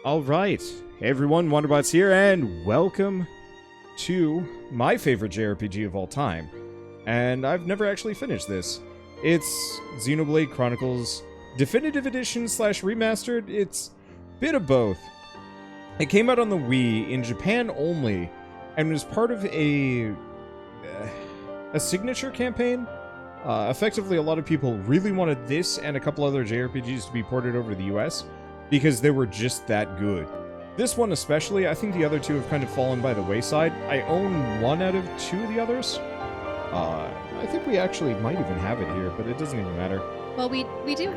Alright, hey everyone, Wonderbots here, and welcome to my favorite JRPG of all time. And I've never actually finished this. It's Xenoblade Chronicles Definitive Edition / Remastered. It's a bit of both. It came out on the Wii in Japan only, and was part of a signature campaign. Effectively, a lot of people really wanted this and a couple other JRPGs to be ported over to the US, because they were just that good. This one especially, I think the other two have kind of fallen by the wayside. I own one out of two of the others. I think we actually might even have it here, but it doesn't even matter. Well, we did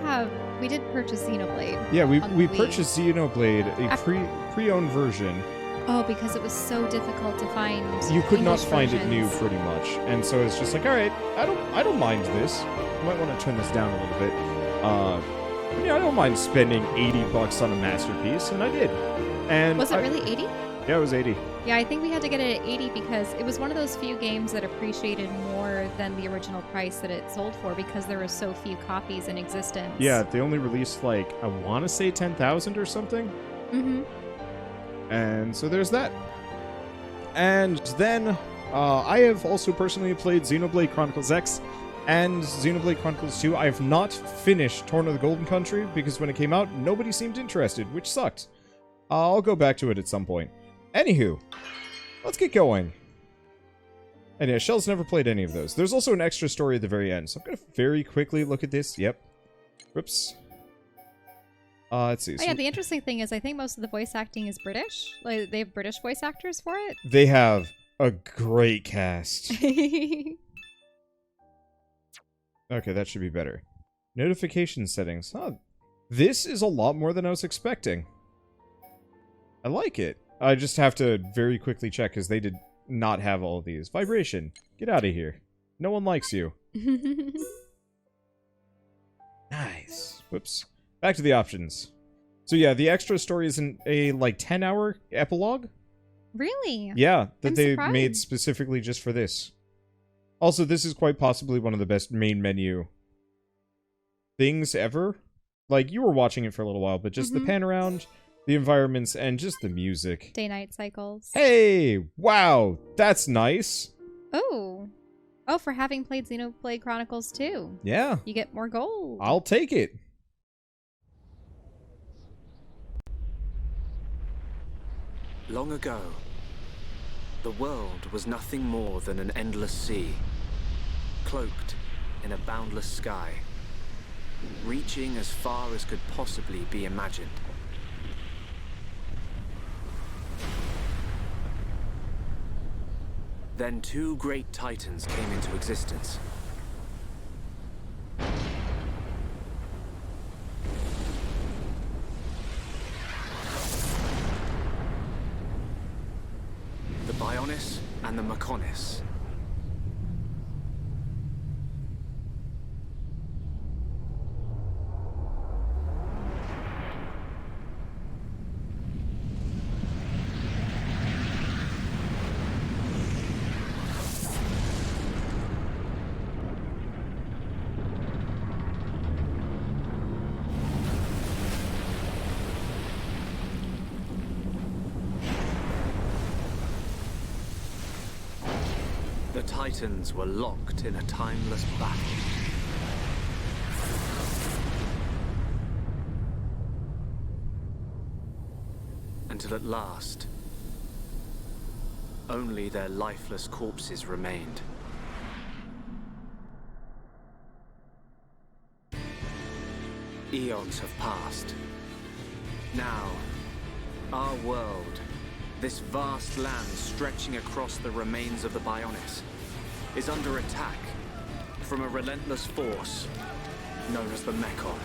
purchase Xenoblade. Yeah, we purchased Xenoblade, a pre-owned version. Oh, because it was so difficult to find. You could English not find versions. it new, pretty much, and so it's just like, all right, I don't mind this. I might want to turn this down a little bit. Yeah, I don't mind spending $80 on a masterpiece, and I did. And Was it really 80? Yeah, it was 80. Yeah, I think we had to get it at 80 because it was one of those few games that appreciated more than the original price that it sold for because there were so few copies in existence. Yeah, they only released, like, I want to say 10,000 or something. Mm-hmm. And so there's that. And then, I have also personally played Xenoblade Chronicles X and Xenoblade Chronicles 2. I have not finished Torn of the Golden Country, because when it came out, nobody seemed interested, which sucked. I'll go back to it at some point. Anywho, let's get going. And yeah, Shell's never played any of those. There's also an extra story at the very end, so I'm gonna very quickly look at this. Yep. Whoops. Let's see. Oh, yeah, the interesting thing is I think most of the voice acting is British. Like, they have British voice actors for it. They have a great cast. Okay, that should be better. Notification settings. Huh. This is a lot more than I was expecting. I like it. I just have to very quickly check, because they did not have all of these. Vibration. Get out of here. No one likes you. Nice. Whoops. Back to the options. So yeah, the extra story is a, like, 10-hour epilogue? Really? Yeah, that I'm they surprised. made specifically just for this. Also, this is quite possibly one of the best main menu things ever. Like, you were watching it for a little while, but just the pan around, the environments, and just the music. Day-night cycles. Hey! Wow! That's nice! Oh. Oh, for having played Xenoblade Chronicles 2. Yeah. You get more gold. I'll take it. Long ago, the world was nothing more than an endless sea, cloaked in a boundless sky, reaching as far as could possibly be imagined. Then two great titans came into existence. The Bionis and the menace. The Titans were locked in a timeless battle. Until at last, only their lifeless corpses remained. Eons have passed. Now, our world, this vast land stretching across the remains of the Bionis, is under attack from a relentless force known as the Mechon.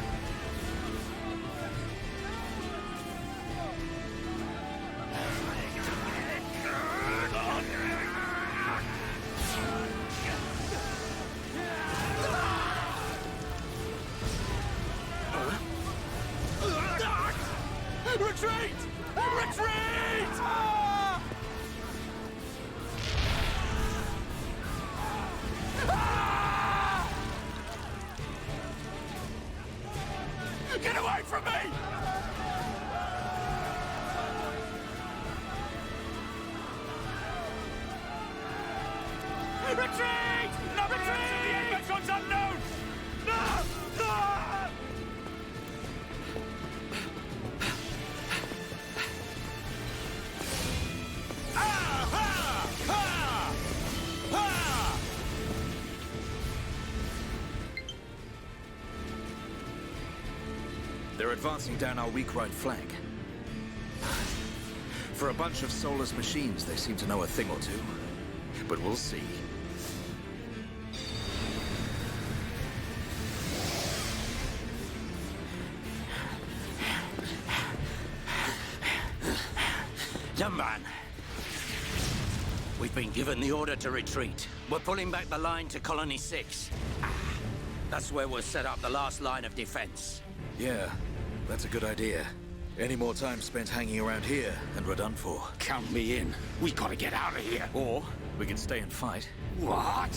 Retreat! Retreat! Get away from me! Retreat! No retreat! The entrance unknown! No! No! They're advancing down our weak right flank. For a bunch of soulless machines, they seem to know a thing or two. But we'll see. Young man, we've been given the order to retreat. We're pulling back the line to Colony 6. That's where we'll set up the last line of defense. Yeah, that's a good idea. Any more time spent hanging around here, and we're done for. Count me in. We gotta get out of here. Or we can stay and fight. What?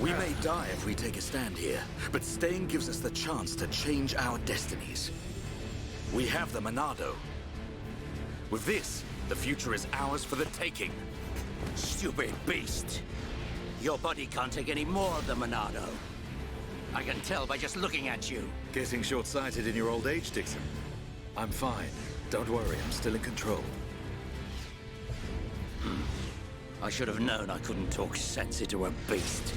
We may die if we take a stand here, but staying gives us the chance to change our destinies. We have the Monado. With this, the future is ours for the taking. Stupid beast. Your body can't take any more of the Monado. I can tell by just looking at you. Getting short-sighted in your old age, Dixon. I'm fine. Don't worry, I'm still in control. I should have known I couldn't talk sense into a beast.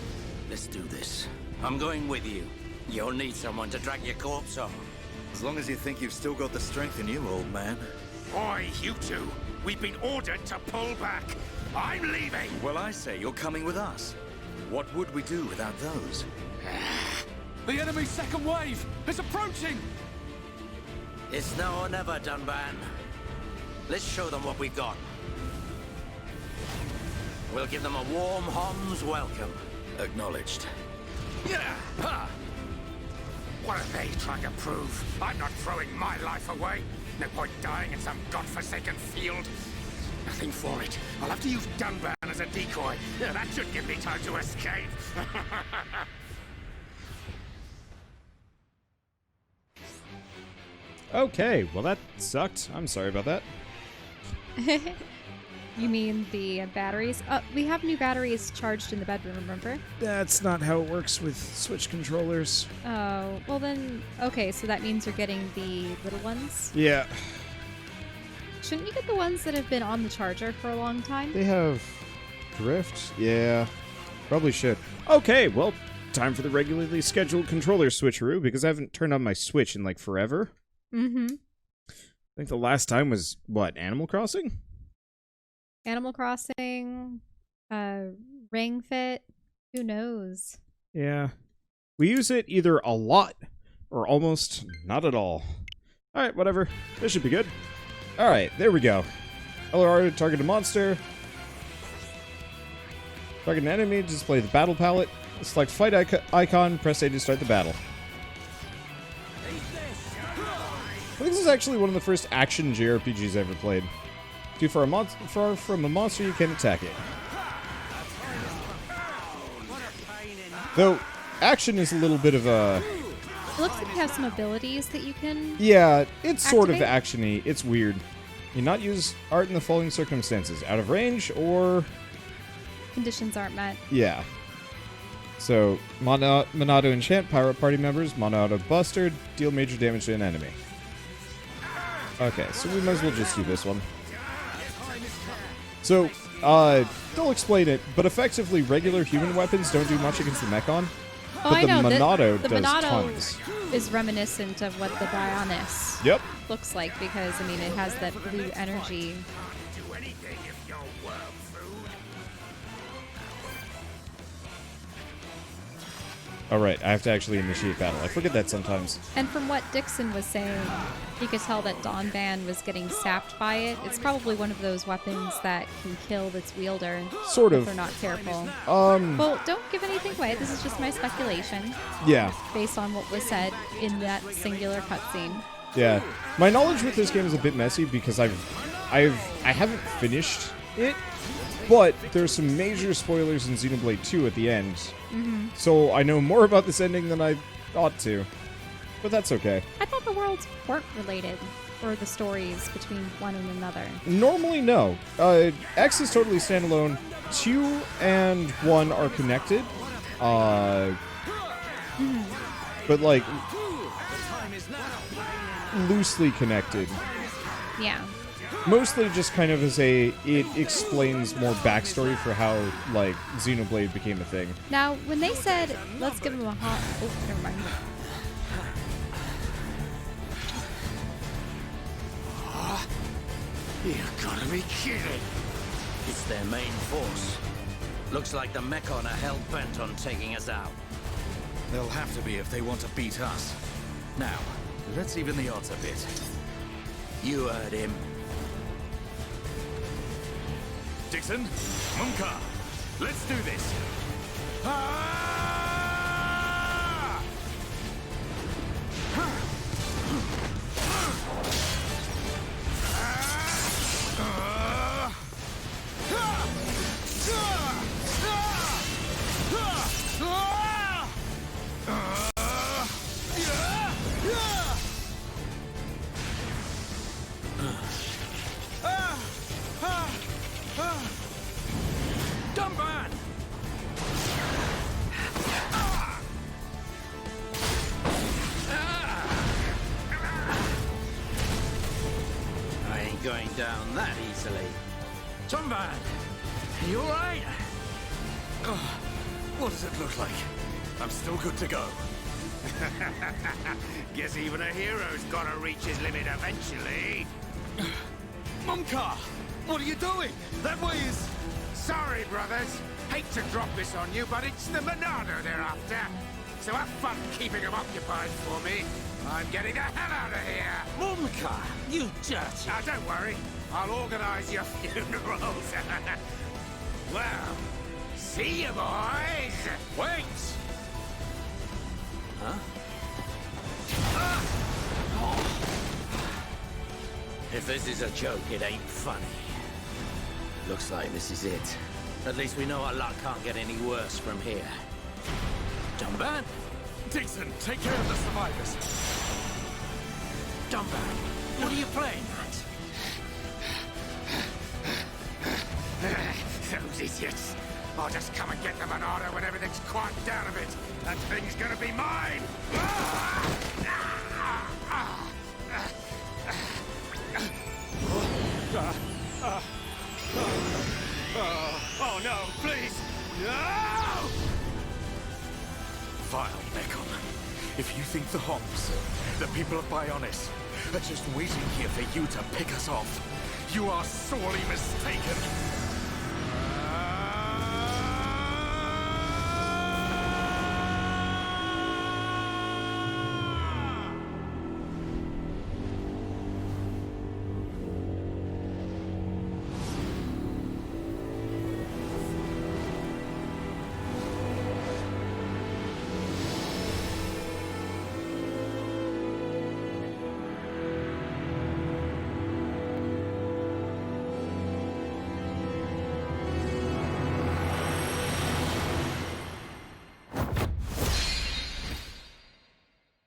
Let's do this. I'm going with you. You'll need someone to drag your corpse on. As long as you think you've still got the strength in you, old man. Oi, you two. We've been ordered to pull back. I'm leaving. Well, I say you're coming with us. What would we do without those? The enemy's second wave is approaching. It's now or never, Dunban. Let's show them what we've got. We'll give them a warm Hom's welcome. Acknowledged. Yeah. Ha. What are they trying to prove? I'm not throwing my life away. No point dying in some godforsaken field. Nothing for it. I'll have to use Dunban as a decoy. Yeah, that should give me time to escape. Okay, well that sucked. I'm sorry about that. You mean the batteries? We have new batteries charged in the bedroom, remember? That's not how it works with Switch controllers. Oh, well then, okay, so that means you're getting the little ones? Yeah. Shouldn't you get the ones that have been on the charger for a long time? They have drift? Yeah. Probably should. Okay, well, time for the regularly scheduled controller switcheroo, because I haven't turned on my Switch in like forever. Mm-hmm. I think the last time was, what, Animal Crossing? Animal Crossing, Ring Fit, who knows? Yeah. We use it either a lot or almost not at all. Alright, whatever. This should be good. Alright, there we go. LR, target a monster. Target an enemy, display the battle palette. Select fight icon, press A to start the battle. I think this is actually one of the first action JRPGs I ever played. Far from a monster, you can attack it. Though, action is a little bit of a... It looks like you have some abilities that you can... Yeah, it's sort of activate? action-y. It's weird. You not use art in the following circumstances. Out of range, or... Conditions aren't met. Yeah. So, Monado enchant pirate party members, Monado buster, deal major damage to an enemy. Okay, so we might as well just do this one. So, they'll explain it, but effectively regular human weapons don't do much against the Mechon. Oh, But I the know. Monado the does Monado tons. is reminiscent of what the Bionis Yep. looks like because, I mean, it has that blue energy. Do anything if you're worm food. Alright, I have to actually initiate battle. I forget that sometimes. And from what Dixon was saying, you could tell that Donban was getting sapped by it. It's probably one of those weapons that can kill its wielder. Sort if of. they're not careful. Well, Don't give anything away. This is just my speculation yeah. based on what was said in that singular cutscene. Yeah. My knowledge with this game is a bit messy because I haven't finished it, but there's some major spoilers in Xenoblade 2 at the end. So I know more about this ending than I ought to. but that's okay. I thought the worlds weren't related, or the stories between one and another. Normally, no. X is totally standalone. 2 and 1 are connected. But, like, loosely connected. Yeah. Mostly just kind of as it explains more backstory for how, like, Xenoblade became a thing. Now, when they said, let's give him a hot... Oh, never mind. You gotta be kidding. It's their main force. Looks like the Mechon are hell-bent on taking us out. They'll have to be if they want to beat us. Now, let's even the odds a bit. You heard him. Dixon, Munka, let's do this. Going down that easily. Tumban, you alright? What does it look like? I'm still good to go. Guess even a hero's gotta reach his limit eventually. Munka, what are you doing? That way is... Sorry, brothers. Hate to drop this on you, but it's the Monado they're after. So have fun keeping them occupied for me. I'm getting the hell out of here. Munka, you dirty... Now, don't worry. I'll organize your funerals. Well, see you, boys. Wait! Huh? If this is a joke, it ain't funny. Looks like this is it. At least we know our luck can't get any worse from here. Dumban? Dixon, take care of the survivors. Dumban, what are you playing at? Those idiots. I'll just come and get the Monado when everything's quieted down a bit. That thing's gonna be mine! Oh no, please! No! Vile Mechon. If you think the Homs, the people of Bionis, are just waiting here for you to pick us off, you are sorely mistaken.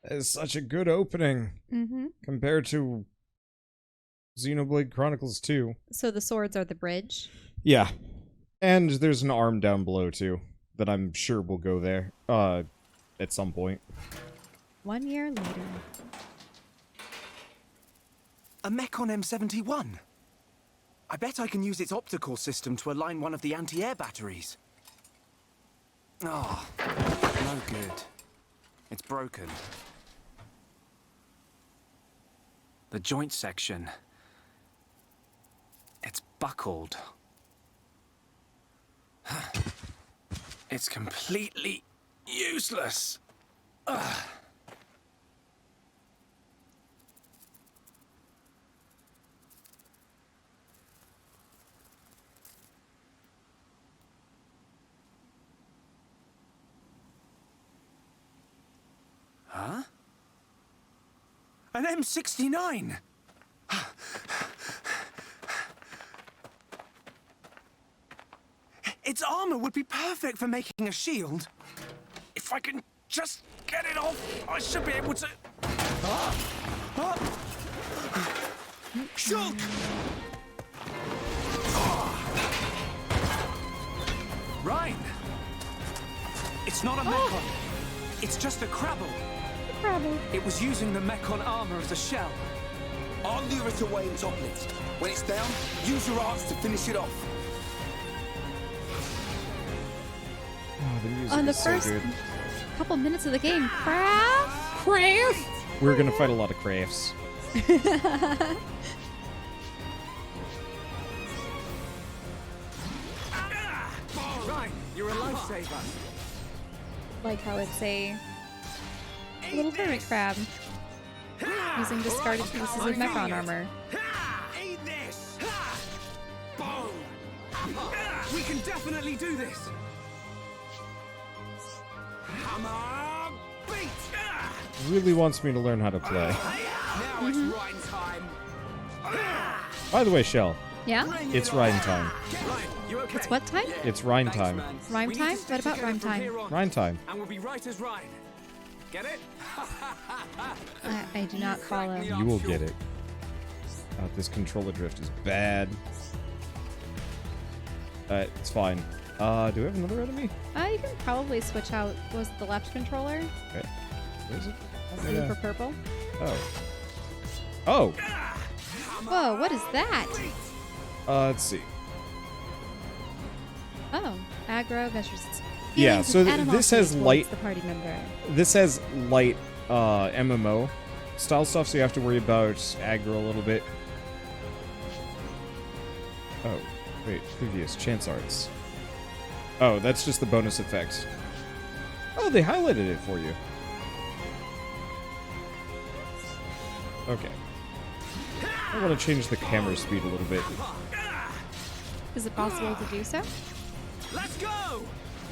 It's such a good opening compared to Xenoblade Chronicles 2. So the swords are the bridge? Yeah. And there's an arm down below, too, that I'm sure will go there, at some point. 1 year later. A Mechon M71. I bet I can use its optical system to align one of the anti-air batteries. Oh, no good. It's broken. The joint section. It's buckled. It's completely useless. Ugh. Huh? An M69! Its armor would be perfect for making a shield. If I can just get it off, I should be able to... Shulk! Reyn! It's not a Mechon. It's just a Crabble. Crabble. It was using the Mechon armor as a shell. I'll lure it away and topple it. When it's down, use your arts to finish it off. Oh, the music On the is so first good. couple minutes of the game, craft. We're gonna fight a lot of crafts. Reyn, you're a lifesaver. Like how it's a little hermit crab using discarded pieces of Mechon armor. Eat this! Boom! We can definitely do this! Hammer! Beat! Really wants me to learn how to play. Now it's Reyn time! By the way, Shell, Yeah? it's Reyn time. Reyn, you okay? It's what time? It's Reyn time. Rhyme We need time? to stick What about together rhyme from time? here on, Reyn time. And we'll be right as Reyn. Get it? I do not follow. You will get it. This controller drift is bad. It's fine. Do we have another enemy? You can probably switch out, was it the left controller? Okay. Where is it? Maybe for purple? Oh. Oh! Whoa, what is that? Let's see. Oh, aggro measures its Yeah, feelings so of this animosity has towards light- the party member. This has light MMO style stuff, so you have to worry about aggro a little bit. Oh, wait, previous chance arts. Oh, that's just the bonus effect. Oh, they highlighted it for you. Okay. I want to change the camera speed a little bit. Is it possible to do so? Let's go!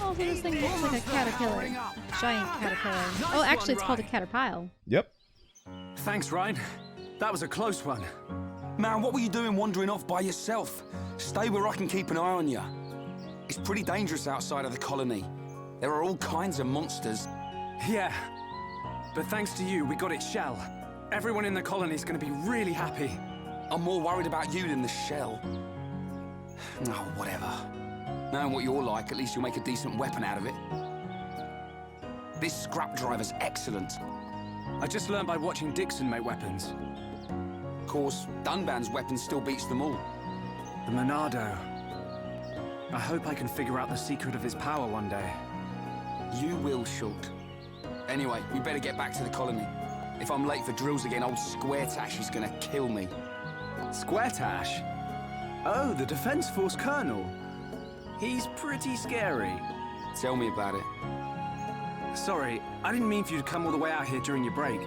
Oh, so this thing looks like a caterpillar. Giant caterpillar. Oh, actually, it's called a caterpillar. Yep. Thanks, Reyn. That was a close one. Man, what were you doing wandering off by yourself? Stay where I can keep an eye on you. It's pretty dangerous outside of the colony. There are all kinds of monsters. Yeah. But thanks to you, we got its shell. Everyone in the colony's gonna be really happy. I'm more worried about you than the shell. Oh, whatever. Knowing what you're like, at least you'll make a decent weapon out of it. This scrap driver's excellent. I just learned by watching Dixon make weapons. Of course, Dunban's weapon still beats them all. The Monado. I hope I can figure out the secret of its power one day. You will, Shulk. Anyway, we better get back to the colony. If I'm late for drills again, old Square Tash is gonna kill me. Square Tash? Oh, the Defense Force Colonel. He's pretty scary. Tell me about it. Sorry, I didn't mean for you to come all the way out here during your break.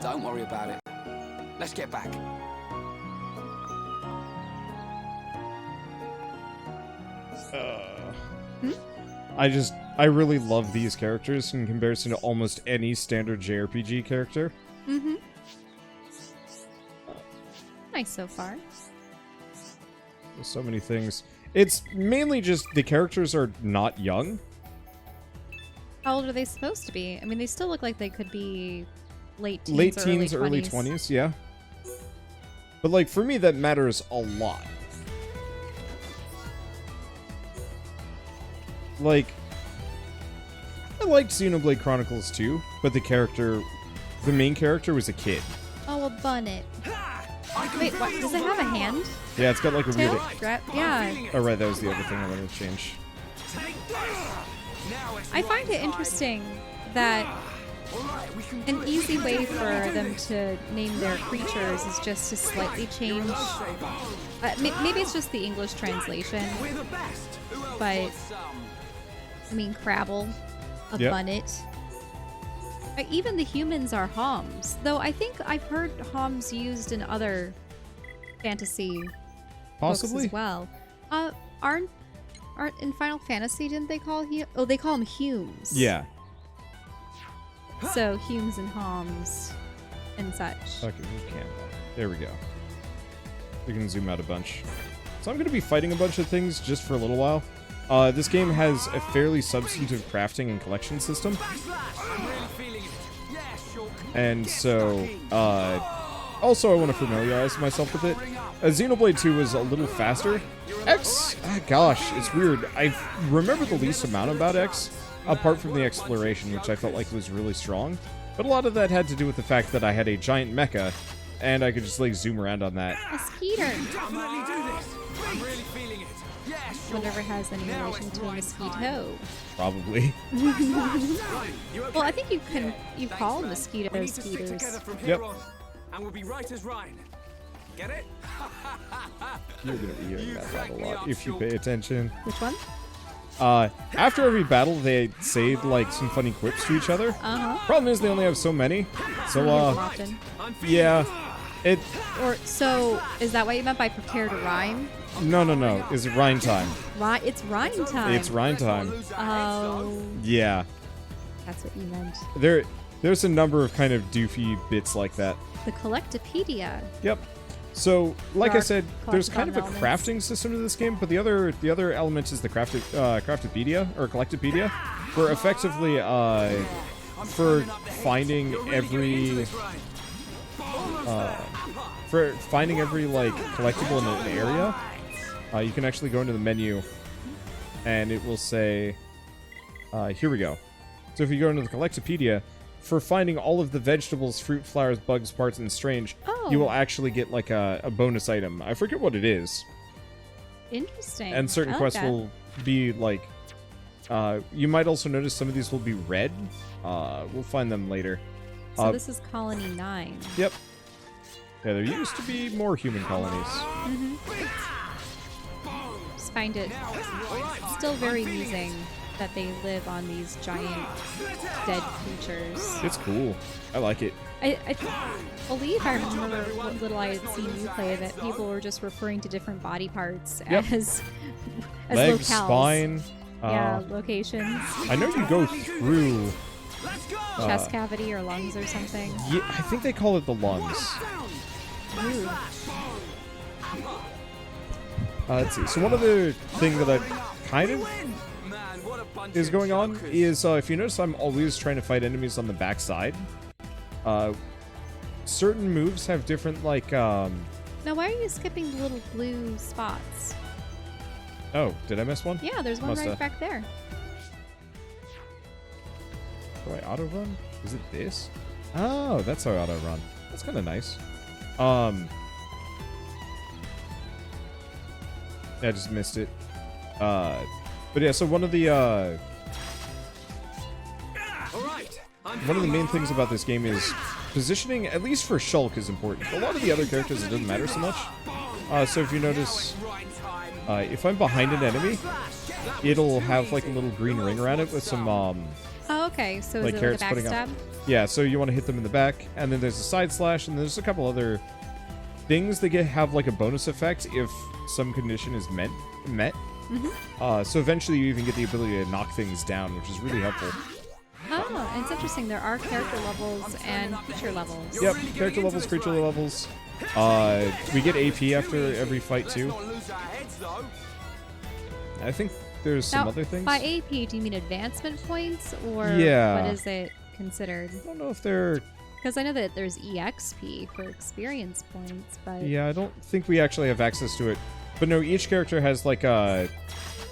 Don't worry about it. Let's get back. I really love these characters in comparison to almost any standard JRPG character. Mm-hmm. Nice so far. There's so many things. It's mainly just the characters are not young. How old are they supposed to be? I mean, they still look like they could be late teens, Late or teens, early early 20s, yeah. But like for me that matters a lot. Like I liked Xenoblade Chronicles 2, but the main character was a kid. Oh, well, bun it. Wait, what? Does it have a hand? Yeah, it's got like a Tail? weird... Yeah. Oh right, that was the other thing I wanted to change. I find it interesting that an easy way for them to name their creatures is just to slightly change. Maybe it's just the English translation, but I mean, Crabble, a Yep. bunnet. Even the humans are Homs, though I think I've heard Homs used in other fantasy Possibly? books as well. Aren't in Final Fantasy, didn't they call they call them Humes. Yeah. So Humes and Homs and such. Okay, we can. There we go. We can zoom out a bunch. So I'm going to be fighting a bunch of things just for a little while. This game has a fairly substantive crafting and collection system. I'm really feeling it. Yeah, Shulk. And so, also I want to familiarize myself with it. Xenoblade 2 was a little faster. X, gosh, it's weird. I remember the least amount about X, apart from the exploration, which I felt like was really strong. But a lot of that had to do with the fact that I had a giant mecha, and I could just like zoom around on that. A skeeter. Definitely do this. I'm really feeling it. Yeah, sure. Whatever has any relation to a mosquito. Probably. Well, I think you call mosquitoes skeeters. Yep. And we'll be right as Reyn. Get it? You're gonna be hearing that a lot if you pay attention. Which one? After every battle, they say like some funny quips to each other. Problem is they only have so many. So Often. yeah, it. Or so is that what you meant by prepare to rhyme? No. Is it Reyn time? It's rhyme time. It's Reyn time. Oh, Yeah. that's what you meant. There's a number of kind of doofy bits like that. The Collectopedia. Yep. So, like I There are said, there's kind of a collectible crafting system to this game, but the other element is the Craftopedia or Collectopedia, where effectively for finding every like collectible in an area, you can actually go into the menu, and it will say, here we go. So if you go into the Collectopedia, for finding all of the vegetables, fruit, flowers, bugs, parts, and strange, you will actually get like a bonus item. I forget what it is. Interesting. And certain I like quests that. will be like, you might also notice some of these will be red. We'll find them later. So this is Colony 9. Yep. Yeah, there used to be more human colonies. Just find it still very amusing that they live on these giant dead creatures. It's cool. I like it. I believe I remember what little I had seen you play that people were just referring to different body parts as Legs, locales. spine. Yeah, locations. I know you go through. Chest cavity or lungs or something. Yeah, I think they call it the lungs. Ooh. Let's see. So one other thing that I kind of is going on is if you notice, I'm always trying to fight enemies on the backside. Certain moves have different like. Now, why are you skipping the little blue spots? Oh, did I miss one? Yeah, there's one right back there. Do I auto run? Is it this? Oh, that's how I auto run. That's kind of nice. I just missed it. But yeah, so one of the main things about this game is positioning, at least for Shulk, is important. For a lot of the other characters, it doesn't matter so much. So if you notice, if I'm behind an enemy, it'll have like a little green ring around it with some Oh, okay. So like is it carrots like a putting backstab? up. Yeah, so you want to hit them in the back, and then there's a side slash, and there's a couple other things that have like a bonus effect if some condition is met. So eventually you even get the ability to knock things down, which is really helpful. Oh, and it's interesting. There are character levels and creature levels. Yep, character levels, creature levels. We get AP after every fight too. I think there's some Now, other things. By AP, do you mean advancement points, or Yeah. what is it considered? I don't know if they're... Because I know that there's EXP for experience points, but... Yeah, I don't think we actually have access to it. But no, each character has like a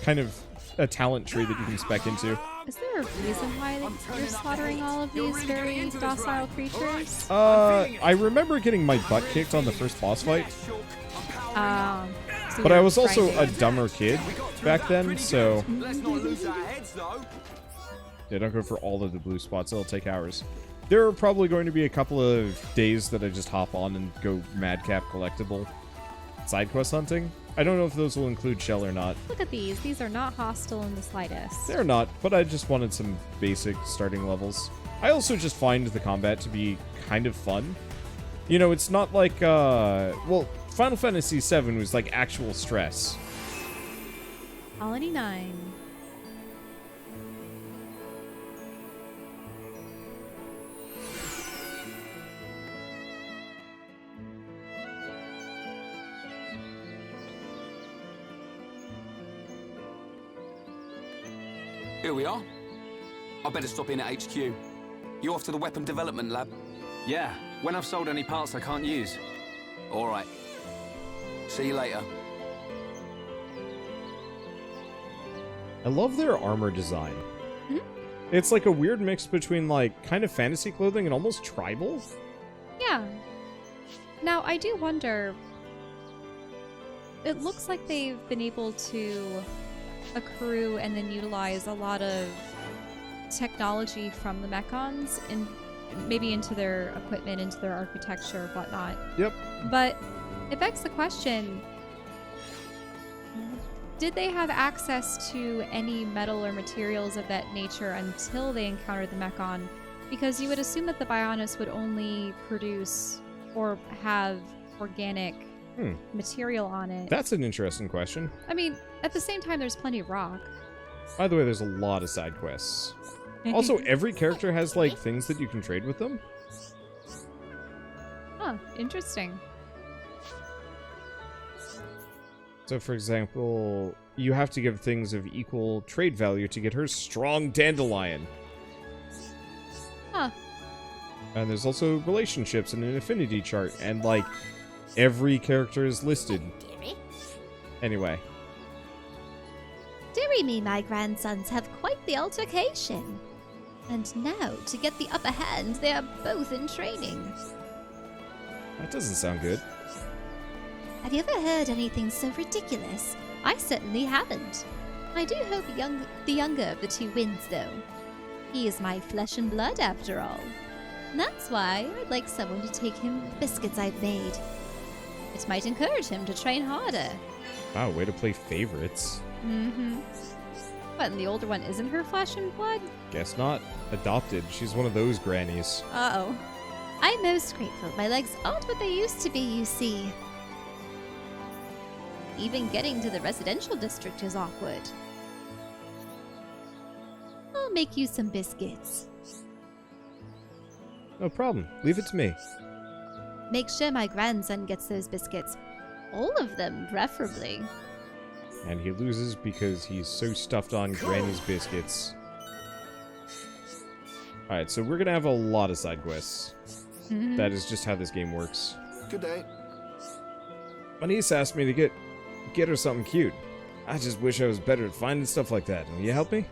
kind of a talent tree that you can spec into. Is there a reason why you're slaughtering all of these very docile creatures? I remember getting my butt kicked on the first boss fight. So But I you're was also a grinding. dumber kid back then, so... Yeah, don't go for all of the blue spots. It'll take hours. There are probably going to be a couple of days that I just hop on and go madcap collectible side quest hunting. I don't know if those will include Shell or not. Look at these. These are not hostile in the slightest. They're not, but I just wanted some basic starting levels. I also just find the combat to be kind of fun. You know, it's not like, well, Final Fantasy VII was like actual stress. Colony 9. Here we are. I better stop in at HQ. You off to the weapon development lab? Yeah, when I've sold any parts I can't use. All right. See you later. I love their armor design. It's like a weird mix between like kind of fantasy clothing and almost tribal. Yeah. Now, I do wonder, it looks like they've been able to accrue and then utilize a lot of technology from the Mechons and maybe into their equipment, into their architecture, whatnot. Yep. But it begs the question, did they have access to any metal or materials of that nature until they encountered the Mechon? Because you would assume that the Bionis would only produce or have organic material on it. That's an interesting question. I mean, at the same time, there's plenty of rock. By the way, there's a lot of side quests. Also, every character has like things that you can trade with them. Huh, interesting. So, for example, you have to give things of equal trade value to get her strong dandelion. Huh. And there's also relationships and an affinity chart, and like every character is listed. Anyway. Dearie me, my grandsons have quite the altercation. And now, to get the upper hand, they are both in training. That doesn't sound good. Have you ever heard anything so ridiculous? I certainly haven't. I do hope the younger of the two wins, though. He is my flesh and blood, after all. And that's why I'd like someone to take him the biscuits I've made. It might encourage him to train harder. Wow, way to play favorites. Mm-hmm. What, and the older one isn't her flesh and blood? Guess not. Adopted. She's one of those grannies. Uh-oh. I'm most grateful my legs aren't what they used to be, you see. Even getting to the residential district is awkward. I'll make you some biscuits. No problem. Leave it to me. Make sure my grandson gets those biscuits. All of them, preferably. And he loses because he's so stuffed on Granny's biscuits. Alright, so we're gonna have a lot of side quests. That is just how this game works. Good day. My niece asked me to get her something cute. I just wish I was better at finding stuff like that. Will you help me?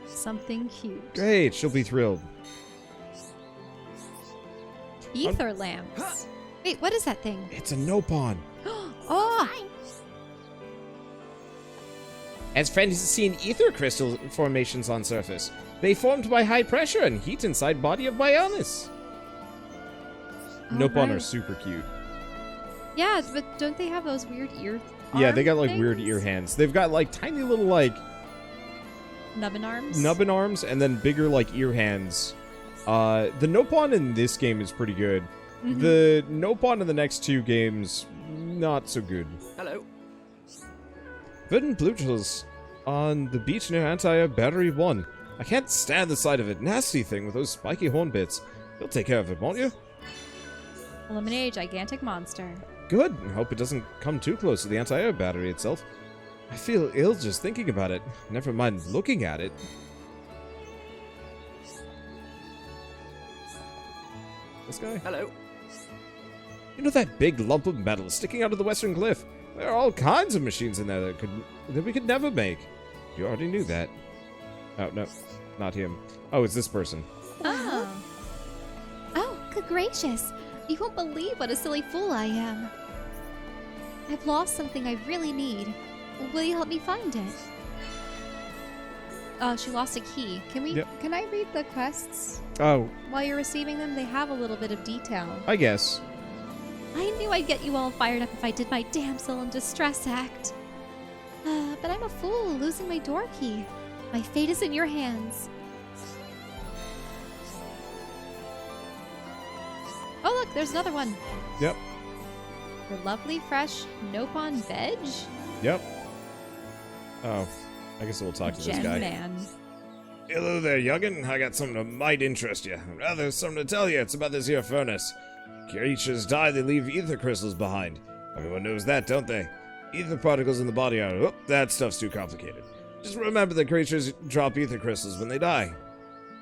Something cute. Great, she'll be thrilled. Ether lamps. Wait, what is that thing? It's a Nopon. Oh! As friends seen ether crystal formations on surface. They formed by high pressure and heat inside body of Bionis. Nopon are super cute. Yeah, but don't they have those weird ear Yeah, they got like things? weird ear hands. They've got like tiny little like Nubbin arms? nubbin arms and then bigger like ear hands. The Nopon in this game is pretty good. The Nopon in the next two games, not so good. Hello. Verdant Bluetooth on the beach near Anti Battery 1. I can't stand the sight of it. Nasty thing with those spiky horn bits. You'll take care of it, won't you? Eliminate a gigantic monster. Good. I hope it doesn't come too close to the anti-air battery itself. I feel ill just thinking about it. Never mind looking at it. This guy? Hello. You know that big lump of metal sticking out of the western cliff? There are all kinds of machines in there that we could never make. You already knew that. Oh, no. Not him. Oh, it's this person. Oh. Oh, good gracious. You won't believe what a silly fool I am. I've lost something I really need. Will you help me find it? She lost a key. Can I read the quests? Oh, While you're receiving them, they have a little bit of detail. I guess. I knew I'd get you all fired up if I did my damsel in distress act. But I'm a fool, losing my door key. My fate is in your hands. Oh, look, there's another one. Yep. The lovely, fresh Nopon veg? Yep. Oh, I guess we'll talk to this Gen guy. Man. Hello there, youngin'. I got something that might interest you. Rather, something to tell you. It's about this here furnace. Creatures die, they leave ether crystals behind. Everyone knows that, don't they? Ether particles in the body are... Oh, that stuff's too complicated. Just remember that creatures drop ether crystals when they die.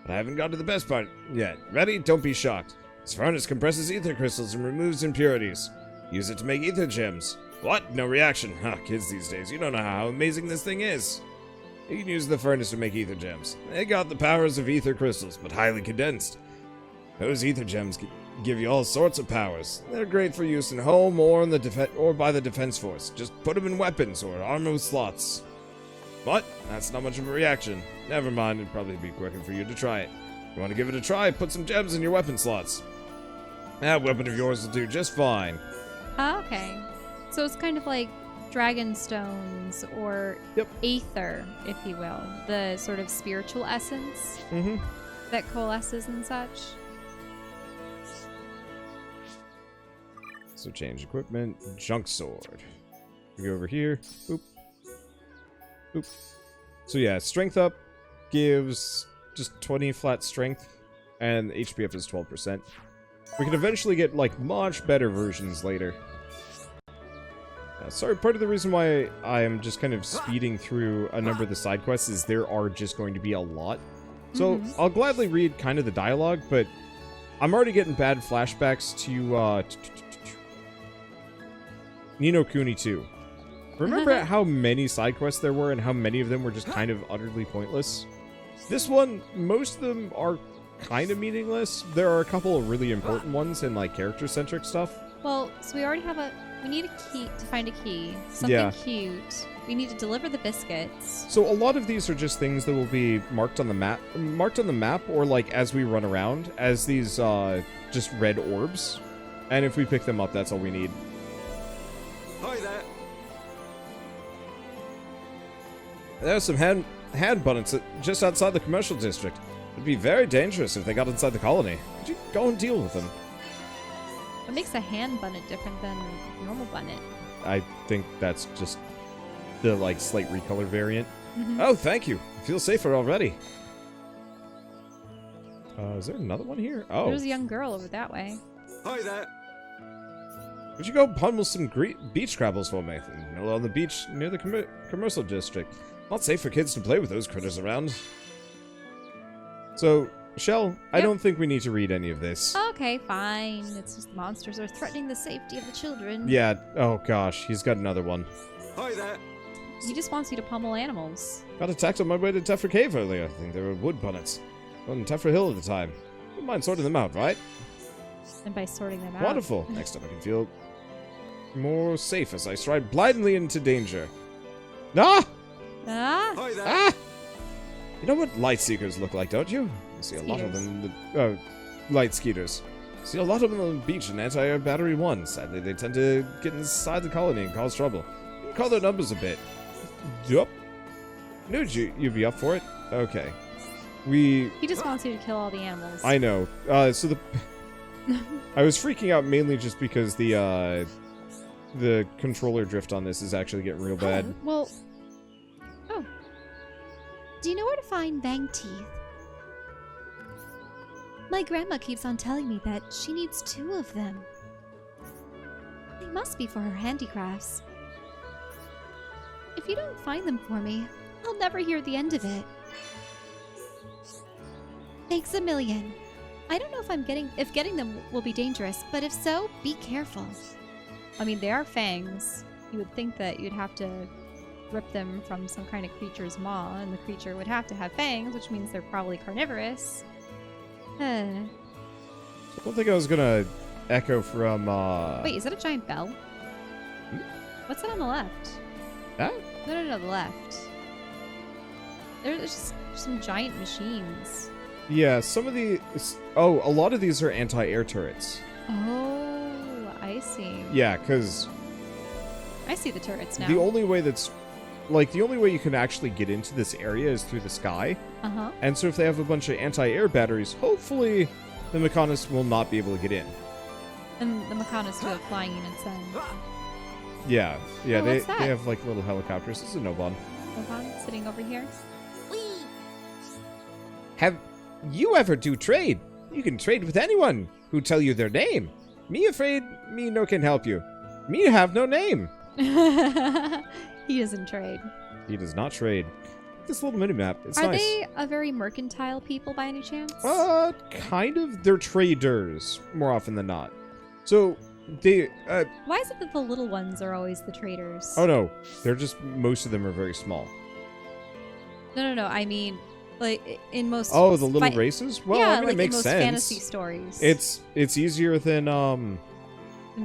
But I haven't got to the best part yet. Ready? Don't be shocked. This furnace compresses ether crystals and removes impurities. Use it to make ether gems. What? No reaction. Huh, kids these days, you don't know how amazing this thing is. You can use the furnace to make ether gems. They got the powers of ether crystals, but highly condensed. Those ether gems give you all sorts of powers. They're great for use in home or in the or by the defense force. Just put them in weapons or armor slots. But that's not much of a reaction. Never mind, it'd probably be quicker for you to try it. You want to give it a try? Put some gems in your weapon slots. That weapon of yours will do just fine. Okay. So it's kind of like dragon stones or aether, if you will. The sort of spiritual essence that coalesces and such. So change equipment. Junk sword. We go over here. Boop. Boop. So yeah, strength up gives just 20 flat strength, and HPF is 12%. We can eventually get, like, much better versions later. Sorry, part of the reason why I am just kind of speeding through a number of the side quests is there are just going to be a lot. So I'll gladly read kind of the dialogue, but I'm already getting bad flashbacks to Ni no Kuni 2. Remember how many side quests there were and how many of them were just kind of utterly pointless? This one, most of them are kind of meaningless. There are a couple of really important ones and, like, character-centric stuff. Well, so we already have we need a key to find a key. Something cute. We need to deliver the biscuits. So a lot of these are just things that will be marked on the map, or, like, as we run around, as these, just red orbs. And if we pick them up, that's all we need. Hi there. There's some hand bunnets just outside the commercial district. It'd be very dangerous if they got inside the colony. Could you go and deal with them? What makes a hand bunnet different than a normal bunnet? I think that's just the, like, slight recolor variant. Oh, thank you. I feel safer already. Is there another one here? Oh. There's a young girl over that way. Hi there. Would you go pummel some beach crabbles for me? On the beach near the commercial district. Not safe for kids to play with those critters around. So, Shell, I don't think we need to read any of this. Okay, fine. It's just monsters are threatening the safety of the children. Yeah, oh gosh, he's got another one. Hi there. He just wants you to pummel animals. Got attacked on my way to Tefra Cave earlier. I think they were wood bunnets. On Tefra Hill at the time. Wouldn't mind sorting them out, right? And by sorting them out. Wonderful. Next time I can feel more safe as I stride blindly into danger. Ah! Hi there. Ah! You know what light seekers look like, don't you? I see a lot of them in the... light skeeters. I see a lot of them on the beach in Anti-Air Battery 1. Sadly, they tend to get inside the colony and cause trouble. You can call their numbers a bit. Yup. Knew you'd be up for it. Okay. He just wants you to kill all the animals. I know. So the... I was freaking out mainly just because the controller drift on this is actually getting real bad. Well... Oh. Do you know where to find Bang Teeth? My grandma keeps on telling me that she needs 2 of them. They must be for her handicrafts. If you don't find them for me, I'll never hear the end of it. Thanks a million. I don't know if getting them will be dangerous, but if so, be careful. I mean, they are fangs. You would think that you'd have to rip them from some kind of creature's maw, and the creature would have to have fangs, which means they're probably carnivorous. I don't think I was gonna echo from, Wait, is that a giant bell? What's that on the left? That? No, the left. There's just some giant machines. Yeah, some of the... Oh, a lot of these are anti-air turrets. Oh, I see. Yeah, because... I see the turrets now. The only way that's... Like, the only way you can actually get into this area is through the sky. Uh-huh. And so if they have a bunch of anti-air batteries, hopefully the Mechanis will not be able to get in. And the Mechanis do have flying units then. Yeah, Oh, they what's that? have, like, little helicopters. This is a Nobon. Nobon sitting over here. Have you ever do trade? You can trade with anyone who tell you their name. Me afraid me no can help you. Me have no name. He doesn't trade. He does not trade. this little mini-map. It's Are nice. they a very mercantile people by any chance? Kind of. They're traders, more often than not. So, they, Why is it that the little ones are always the traders? oh no, they're just, most of them are very small. No. I mean, like, in most... Oh, the little races? Well, yeah, I mean, like it makes in most sense. fantasy stories. It's easier than, Than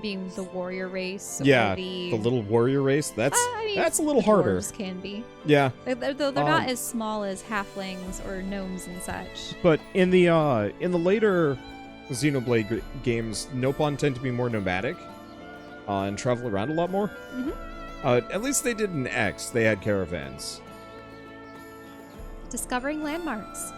being the warrior race. yeah, or the little warrior race. That's I mean, that's a little the harder. dwarves can be. Yeah. They're not as small as halflings or gnomes and such. But in the later Xenoblade games, Nopon tend to be more nomadic and travel around a lot more. Mm-hmm. At least they did in X. They had caravans. Discovering landmarks.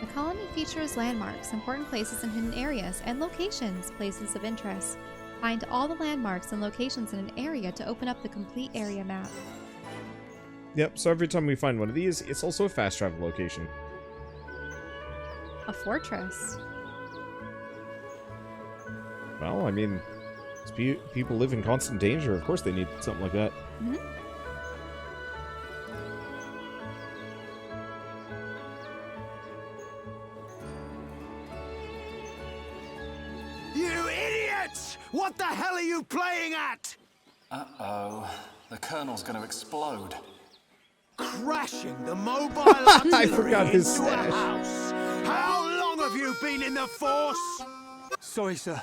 The colony features landmarks, important places and hidden areas, and locations, places of interest. Find all the landmarks and locations in an area to open up the complete area map. Yep, so every time we find one of these, it's also a fast travel location. A fortress. Well, I mean, people live in constant danger. Of course they need something like that. Mm-hmm. You idiots! What the hell are you playing at? Uh-oh. The Colonel's gonna explode. Crashing the mobile artillery I forgot his into a stash. house. How long have you been in the force? Sorry, sir.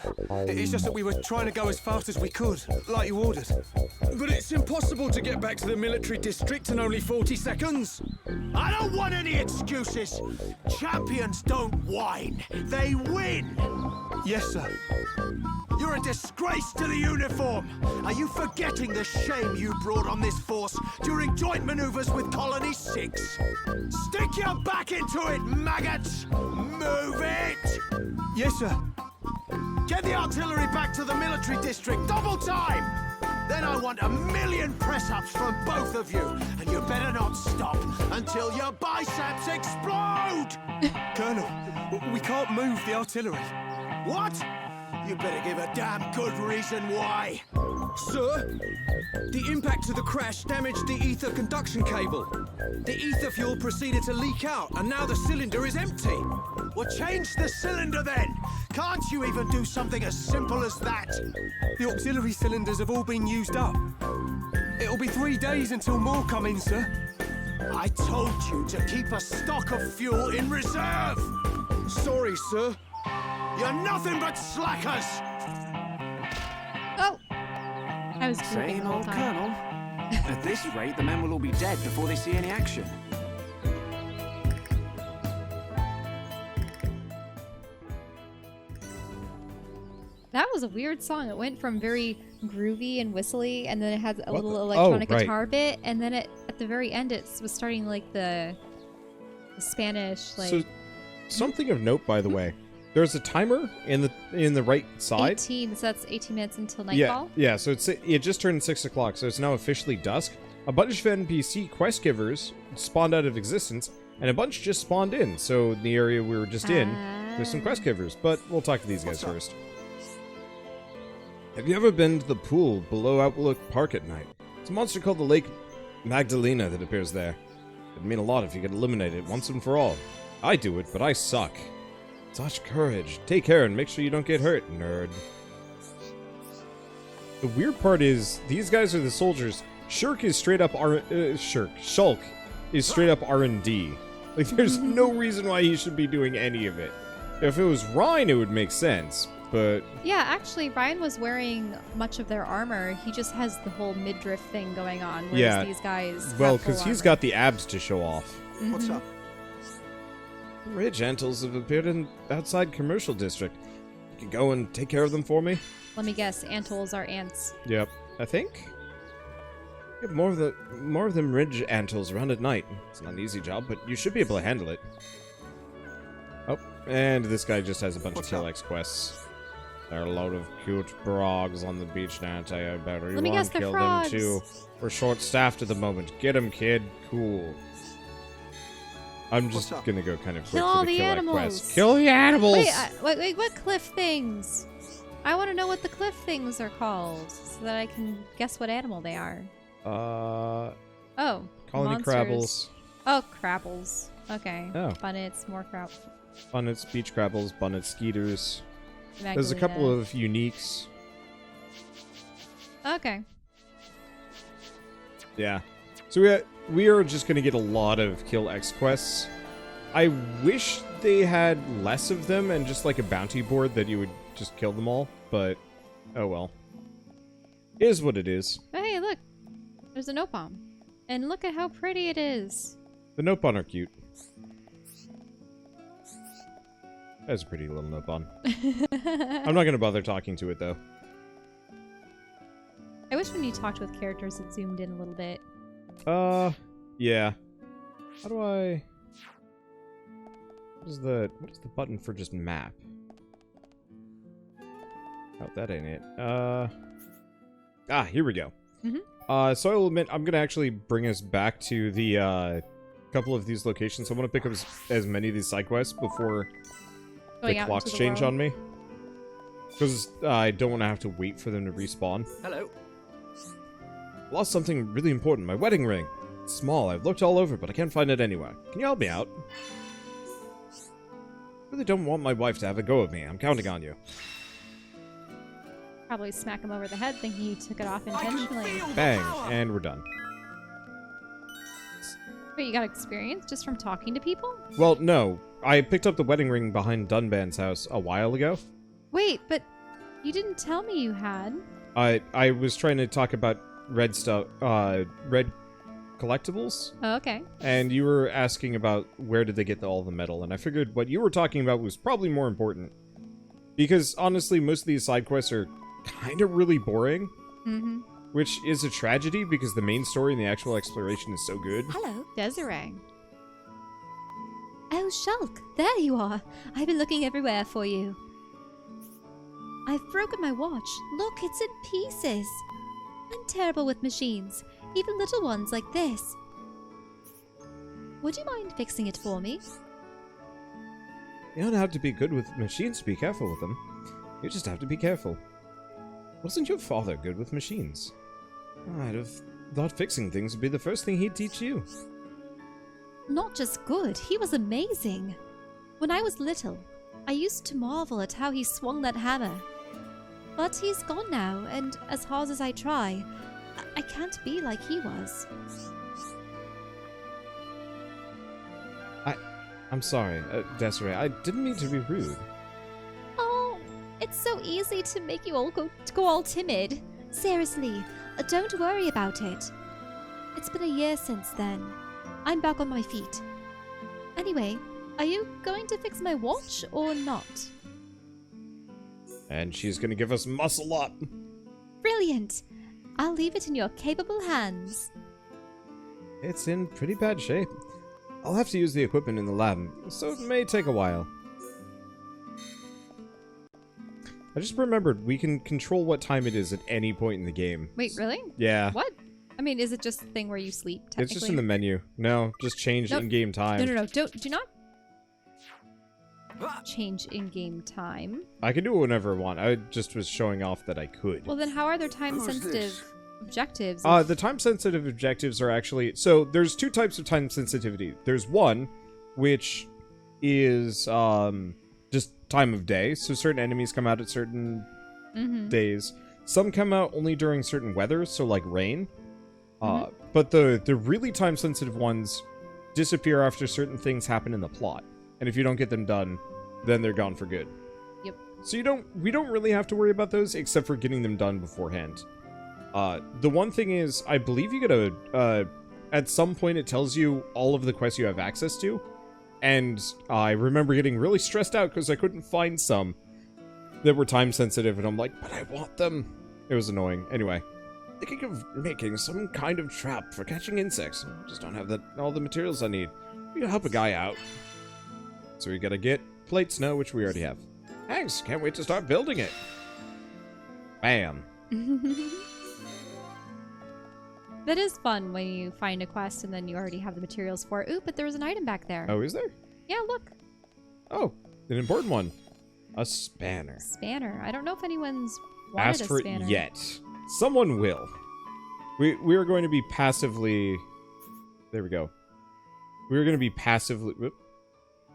It's just that we were trying to go as fast as we could, like you ordered. But it's impossible to get back to the military district in only 40 seconds. I don't want any excuses. Champions don't whine. They win. Yes, sir. You're a disgrace to the uniform. Are you forgetting the shame you brought on this force during joint maneuvers with Colony 6? Stick your back into it, maggots! Move it! Yes, sir. Get the artillery back to the military district, double time! Then I want 1,000,000 press-ups from both of you, and you better not stop until your biceps explode! Colonel, we can't move the artillery. What? You better give a damn good reason why. Sir, the impact of the crash damaged the ether conduction cable. The ether fuel proceeded to leak out, and now the cylinder is empty. Well, change the cylinder then. Can't you even do something as simple as that? The auxiliary cylinders have all been used up. It'll be 3 days until more come in, sir. I told you to keep a stock of fuel in reserve. Sorry, sir. You're nothing but slackers. Oh! I was moving Same the whole old time. Colonel. At this rate, the men will all be dead before they see any action. That was a weird song. It went from very groovy and whistly, and then it had a What little the- electronic oh, right. guitar bit, and then at the very end, it was starting like the Spanish, like So, something of note, by the way, there's a timer in the right side. 18. So that's 18 minutes until Yeah, nightfall. yeah. So it just turned 6 o'clock, so it's now officially dusk. A bunch of NPC quest givers spawned out of existence, and a bunch just spawned in. So in the area we were just in, there's some quest givers. But we'll talk to these guys first. Have you ever been to the pool below Outlook Park at night? It's a monster called the Lake Magdalena that appears there. It'd mean a lot if you could eliminate it once and for all. I do it, but I suck. Such courage. Take care and make sure you don't get hurt, nerd. The weird part is, these guys are the soldiers. Shulk is straight up Shulk is straight up R&D. Like, there's no reason why he should be doing any of it. If it was Reyn, it would make sense, but... Yeah, actually, Ryan was wearing much of their armor. He just has the whole midriff thing going on, whereas Yeah. these guys Well, have full because he's armor. got the abs to show off. What's up? Rich Antles have appeared in outside commercial district. You can go and take care of them for me? Let me guess, Antols are ants. Yep. I think. We have more of them ridge antles around at night. It's not an easy job, but you should be able to handle it. Oh, and this guy just has a bunch of Kill X quests. There are a load of cute frogs on the beach now, I tell you. I better Let me guess, they're kill frogs. them too. We're short-staffed at the moment. Get him, kid. Cool. I'm just What's up? gonna go kind of quick Kill all for the the Kill X animals. quest. Kill the animals! Wait, what cliff things? I want to know what the cliff things are called, so that I can guess what animal they are. Uh, Oh, Colony monsters. Crabbles. Oh, crabbles. Okay. Oh. Bunnets, more crab. Bunnets, beach crabbles, bunnet skeeters. There's a couple of uniques. Okay. Yeah. So we are just gonna get a lot of kill X quests. I wish they had less of them and just like a bounty board that you would just kill them all, but oh well. It is what it is. Oh, hey, look. There's a note bomb. And look at how pretty it is. The note bomb are cute. That's a pretty little note bomb. I'm not gonna bother talking to it though. I wish when you talked with characters it zoomed in a little bit. Yeah. How do I... What is the button for just map? Oh, that ain't it. Here we go. Mm-hmm. So I will admit, I'm gonna actually bring us back to the, couple of these locations. I want to pick up as many of these side quests before the clocks change on me. Because I don't want to have to wait for them to respawn. Hello. Lost something really important, my wedding ring. It's small, I've looked all over, but I can't find it anywhere. Can you help me out? Really don't want my wife to have a go at me. I'm counting on you. Probably smack him over the head thinking he took it off intentionally. Bang, and we're done. Wait, you got experience just from talking to people? Well, no. I picked up the wedding ring behind Dunban's house a while ago. Wait, but you didn't tell me you had. I was trying to talk about red stuff, red collectibles. Oh, okay. And you were asking about where did they get all the metal, and I figured what you were talking about was probably more important. Because, honestly, most of these side quests are kind of really boring. Mm-hmm. Which is a tragedy, because the main story and the actual exploration is so good. Hello. Desiree. Oh, Shulk, there you are. I've been looking everywhere for you. I've broken my watch. Look, it's in pieces. I'm terrible with machines, even little ones like this. Would you mind fixing it for me? You don't have to be good with machines to be careful with them. You just have to be careful. Wasn't your father good with machines? I'd have thought fixing things would be the first thing he'd teach you. Not just good, he was amazing. When I was little, I used to marvel at how he swung that hammer. But he's gone now, and as hard as I try, I can't be like he was. I'm sorry, Desiree. I didn't mean to be rude. Oh, it's so easy to make you all go all timid. Seriously, don't worry about it. It's been a year since then. I'm back on my feet. Anyway, are you going to fix my watch or not? And she's gonna give us muscle up. Brilliant! I'll leave it in your capable hands. It's in pretty bad shape. I'll have to use the equipment in the lab, so it may take a while. I just remembered we can control what time it is at any point in the game. Wait, really? Yeah. What? I mean, is it just a thing where you sleep, technically? It's just in the menu. No, just change Nope. in-game time. No. Do not change in-game time. I can do it whenever I want. I just was showing off that I could. Well, then how are there time-sensitive objectives? The time-sensitive objectives are actually... So, there's two types of time sensitivity. There's one, which is just time of day. So, certain enemies come out at certain days. Some come out only during certain weather, so like rain. But the really time-sensitive ones disappear after certain things happen in the plot. And if you don't get them done, then they're gone for good. Yep. So we don't really have to worry about those, except for getting them done beforehand. The one thing is, I believe you get a... at some point it tells you all of the quests you have access to. And I remember getting really stressed out because I couldn't find some that were time-sensitive. And I'm like, but I want them. It was annoying. Anyway. Thinking of making some kind of trap for catching insects. Just don't have all the materials I need. We gotta help a guy out. So we gotta get plate snow, which we already have. Thanks, can't wait to start building it. Bam. That is fun when you find a quest and then you already have the materials for it. Ooh, but there was an item back there. Oh, is there? Yeah, look. Oh, an important one. A spanner. Spanner. I don't know if anyone's wanted Asked a for spanner. it yet. Someone will. We are going to be passively... There we go. we're going to be passively... Whoop.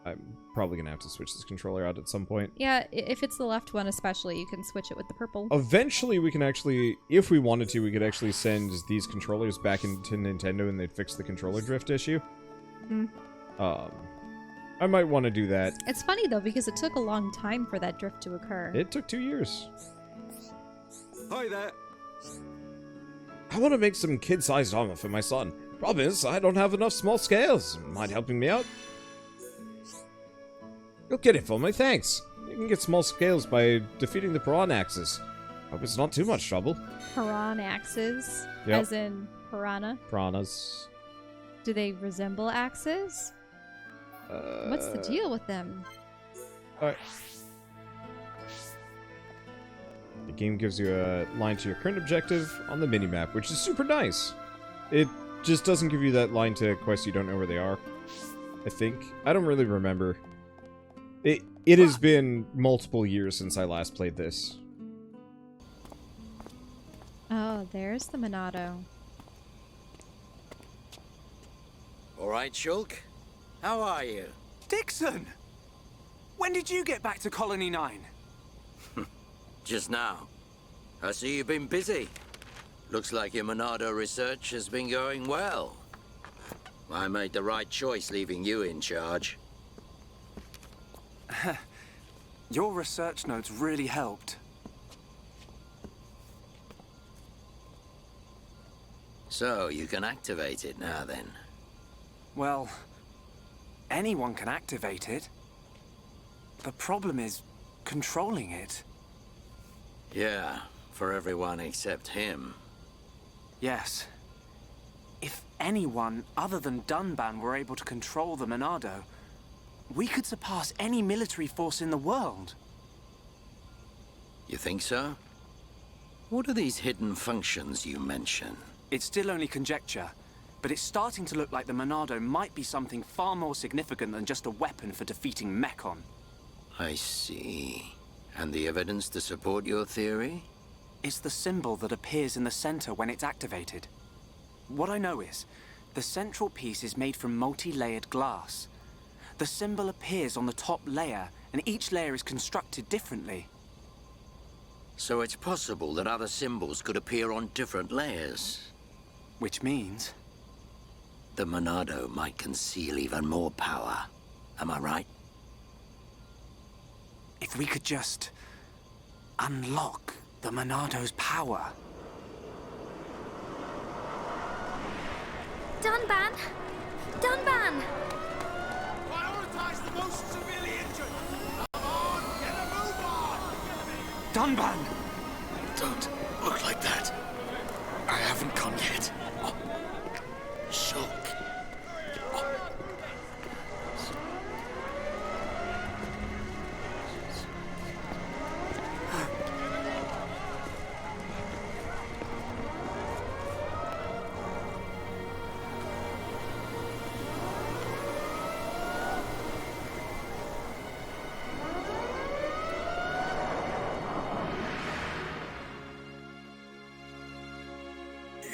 I'm probably going to have to switch this controller out at some point. Yeah, if it's the left one especially, you can switch it with the purple. Eventually, we can actually, if we wanted to, we could actually send these controllers back into Nintendo and they'd fix the controller drift issue. Mm. I might want to do that. It's funny, though, because it took a long time for that drift to occur. It took 2 years. Hi there. I want to make some kid-sized armor for my son. Problem is, I don't have enough small scales. Mind helping me out? You'll get it for me, thanks. You can get small scales by defeating the piranha axes. Hope it's not too much trouble. Piranha axes? Yep. As in piranha? Piranhas. Do they resemble axes? What's the deal with them? Alright. The game gives you a line to your current objective on the minimap, which is super nice. It just doesn't give you that line to quests you don't know where they are. I think. I don't really remember. It has been multiple years since I last played this. Oh, there's the Monado. All right, Shulk. How are you? Dixon! When did you get back to Colony 9? Just now. I see you've been busy. Looks like your Monado research has been going well. I made the right choice leaving you in charge. Your research notes really helped. So, you can activate it now then. Well, anyone can activate it. The problem is controlling it. Yeah, for everyone except him. Yes. If anyone other than Dunban were able to control the Monado, we could surpass any military force in the world. You think so? What are these hidden functions you mention? It's still only conjecture, but it's starting to look like the Monado might be something far more significant than just a weapon for defeating Mechon. I see. And the evidence to support your theory? It's the symbol that appears in the center when it's activated. What I know is, the central piece is made from multi-layered glass. The symbol appears on the top layer, and each layer is constructed differently. So it's possible that other symbols could appear on different layers. Which means... the Monado might conceal even more power. Am I right? If we could just... unlock the Monado's power. Dunban! Dunban! Prioritize the most severely injured! Come on, get a move on! Dunban! Don't look like that. I haven't gone yet. Shulk.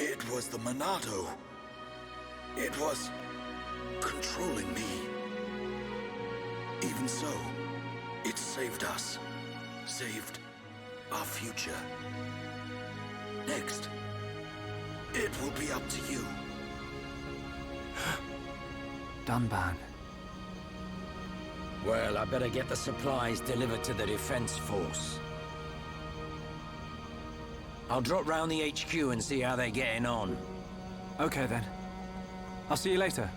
It was the Monado. It was controlling me. Even so, it saved us. Saved our future. Next, it will be up to you. Dunban. Well, I better get the supplies delivered to the defense force. I'll drop round the HQ and see how they're getting on. Okay then. I'll see you later.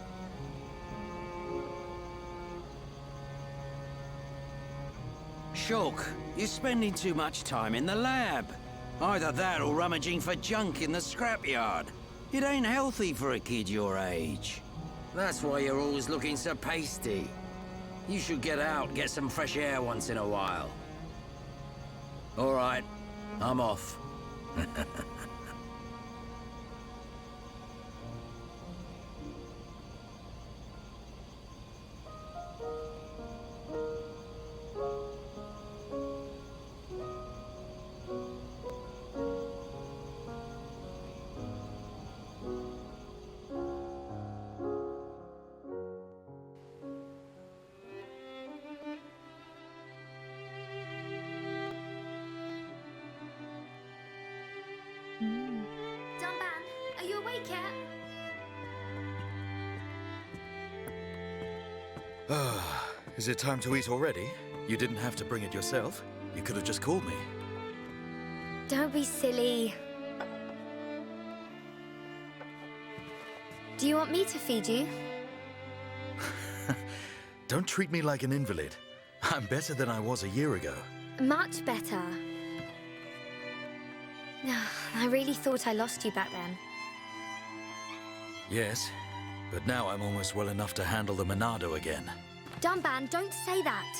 Shulk, you're spending too much time in the lab. Either that or rummaging for junk in the scrapyard. It ain't healthy for a kid your age. That's why you're always looking so pasty. You should get out and get some fresh air once in a while. All right, I'm off. Take care. Is it time to eat already? You didn't have to bring it yourself. You could have just called me. Don't be silly. Do you want me to feed you? Don't treat me like an invalid. I'm better than I was a year ago. Much better. I really thought I lost you back then. Yes, but now I'm almost well enough to handle the Monado again. Dunban, don't say that.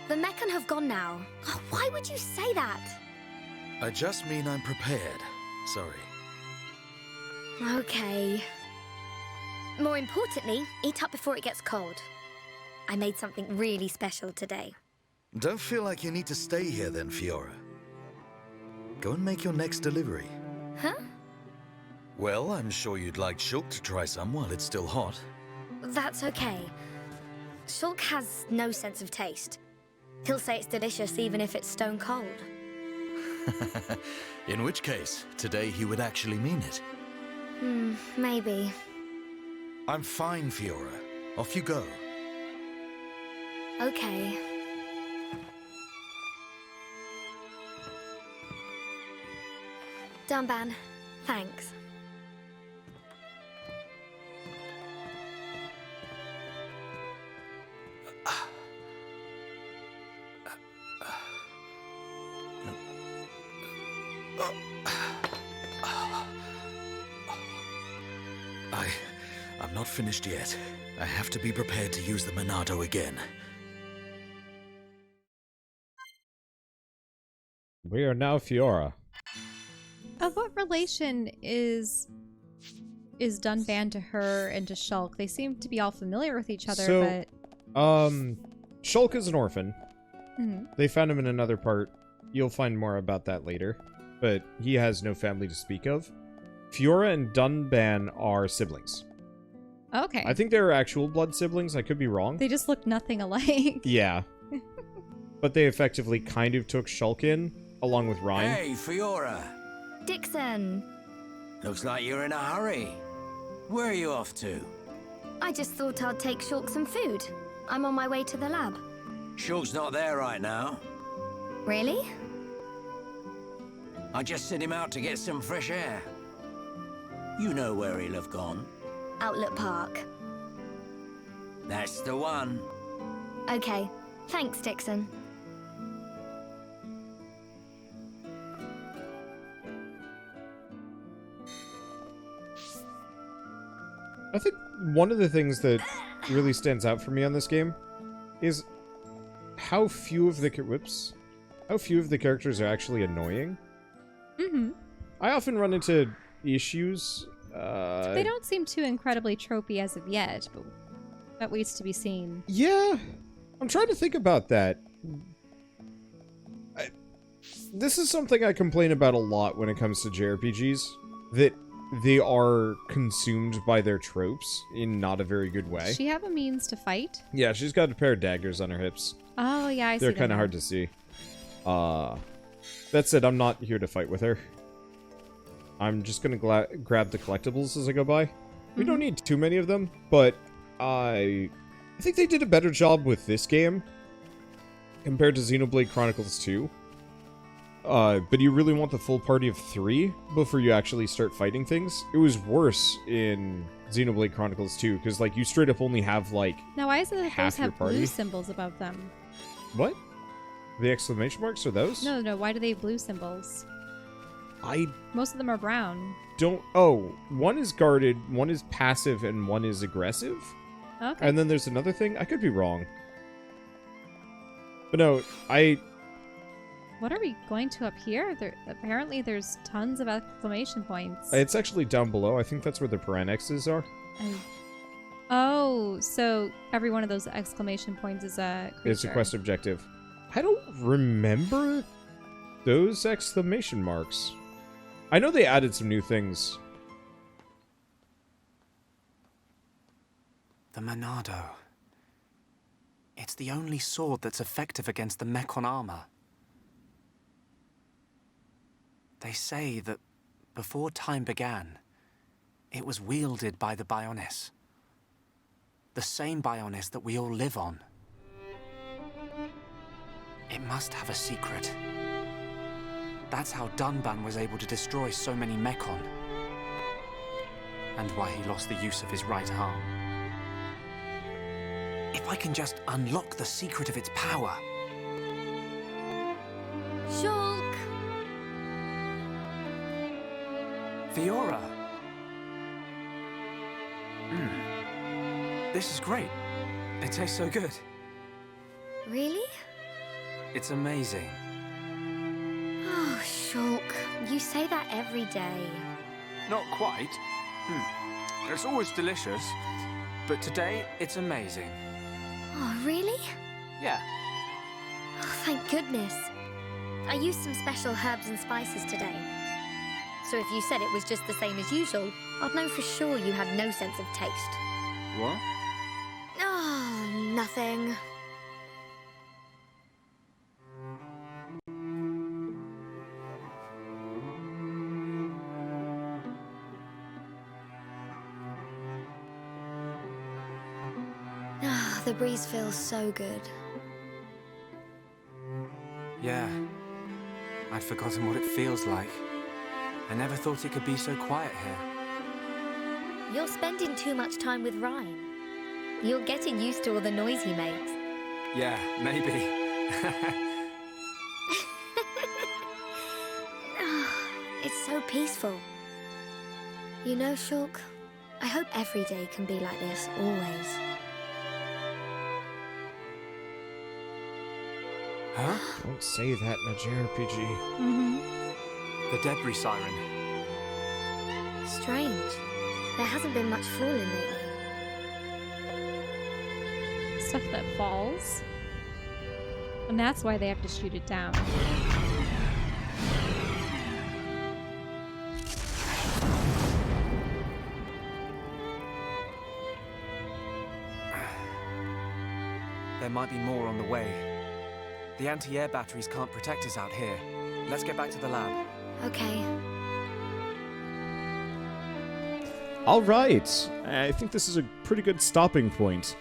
The Meccan have gone now. Oh, why would you say that? I just mean I'm prepared. Sorry. Okay. More importantly, eat up before it gets cold. I made something really special today. Don't feel like you need to stay here then, Fiora. Go and make your next delivery. Huh? Well, I'm sure you'd like Shulk to try some while it's still hot. That's okay. Shulk has no sense of taste. He'll say it's delicious even if it's stone cold. In which case, today he would actually mean it. Maybe. I'm fine, Fiora. Off you go. Okay. Dunban, thanks. I'm not finished yet. I have to be prepared to use the Monado again. We are now Fiora. Of what relation is Dunban to her and to Shulk? They seem to be all familiar with each other, but... Shulk is an orphan. Mhm. They found him in another part. You'll find more about that later. But he has no family to speak of. Fiora and Dunban are siblings. Okay. I think they're actual blood siblings. I could be wrong. They just look nothing alike. Yeah. But they effectively kind of took Shulk in, along with Reyn. Hey, Fiora. Dixon! Looks like you're in a hurry. Where are you off to? I just thought I'd take Shulk some food. I'm on my way to the lab. Shulk's not there right now. Really? I just sent him out to get some fresh air. You know where he'll have gone. Outlet Park. That's the one. Okay. Thanks, Dixon. I think one of the things that really stands out for me on this game is how few of the characters are actually annoying. Mm-hmm. I often run into issues. They don't seem too incredibly tropey as of yet, but that waits to be seen. Yeah, I'm trying to think about that. This is something I complain about a lot when it comes to JRPGs, that they are consumed by their tropes in not a very good way. Does she have a means to fight? Yeah, she's got a pair of daggers on her hips. Oh, yeah, I see. They're kind of hard to see. That said, I'm not here to fight with her. I'm just gonna grab the collectibles as I go by. We don't need too many of them, but I think they did a better job with this game compared to Xenoblade Chronicles 2. But you really want the full party of 3 before you actually start fighting things. It was worse in Xenoblade Chronicles 2, because, like, you straight up only have, like, Now, why is it that half those your have party. blue symbols above them? What? The exclamation marks are those? No, why do they have blue symbols? I Most of them are brown. don't... Oh, one is guarded, one is passive, and one is aggressive? Okay. And then there's another thing? I could be wrong. But no, What are we going to up here? Apparently there's tons of exclamation points. It's actually down below. I think that's where the Piranexes are. Oh, so every one of those exclamation points is a creature. It's a quest objective. I don't remember those exclamation marks. I know they added some new things. The Monado. It's the only sword that's effective against the mech on armor. They say that before time began, it was wielded by the Bionis. The same Bionis that we all live on. It must have a secret. That's how Dunban was able to destroy so many Mekon. And why he lost the use of his right arm. If I can just unlock the secret of its power. Shulk! Fiora! This is great. It tastes so good. Really? It's amazing. Oh, Shulk, you say that every day. Not quite. It's always delicious. But today, it's amazing. Oh, really? Yeah. Oh, thank goodness. I used some special herbs and spices today. So if you said it was just the same as usual, I'd know for sure you had no sense of taste. What? Oh, nothing. Ah, the breeze feels so good. Yeah. I'd forgotten what it feels like. I never thought it could be so quiet here. You're spending too much time with Reyn. You're getting used to all the noise he makes. Yeah, maybe. It's so peaceful. You know, Shulk, I hope every day can be like this, always. Huh? Don't say that in a JRPG. The debris siren. Strange. There hasn't been much falling lately. Stuff that falls. And that's why they have to shoot it down. There might be more on the way. The anti-air batteries can't protect us out here. Let's get back to the lab. Okay. All right. I think this is a pretty good stopping point.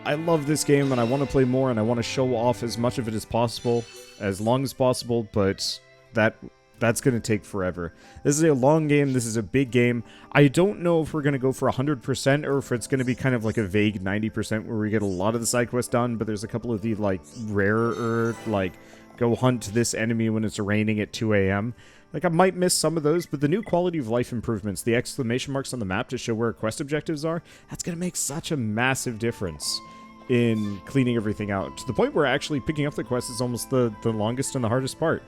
I love this game and I want to play more and I want to show off as much of it as possible, as long as possible, but that's going to take forever. This is a long game. This is a big game. I don't know if we're going to go for 100% or if it's going to be kind of like a vague 90% where we get a lot of the side quests done, but there's a couple of the like rarer, like go hunt this enemy when it's raining at 2 a.m. Like, I might miss some of those, but the new quality of life improvements, the exclamation marks on the map to show where quest objectives are, that's going to make such a massive difference in cleaning everything out. To the point where actually picking up the quest is almost the longest and the hardest part.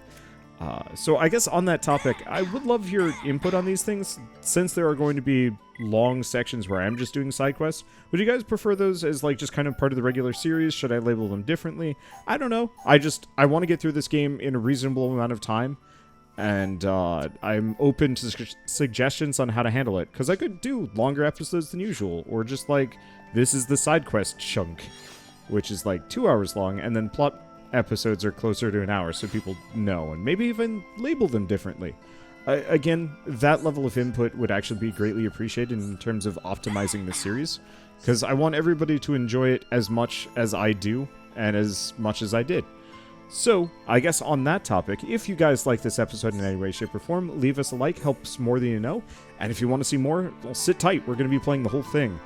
So I guess on that topic, I would love your input on these things, since there are going to be long sections where I'm just doing side quests. Would you guys prefer those as like just kind of part of the regular series? Should I label them differently? I don't know. I want to get through this game in a reasonable amount of time. And I'm open to suggestions on how to handle it, because I could do longer episodes than usual, or just like, this is the side quest chunk, which is like 2 hours long, and then plot episodes are closer to an hour, so people know, and maybe even label them differently. Again, that level of input would actually be greatly appreciated in terms of optimizing the series, because I want everybody to enjoy it as much as I do, and as much as I did. So, I guess on that topic, if you guys like this episode in any way, shape, or form, leave us a like, helps more than you know. And if you want to see more, well, sit tight, we're going to be playing the whole thing.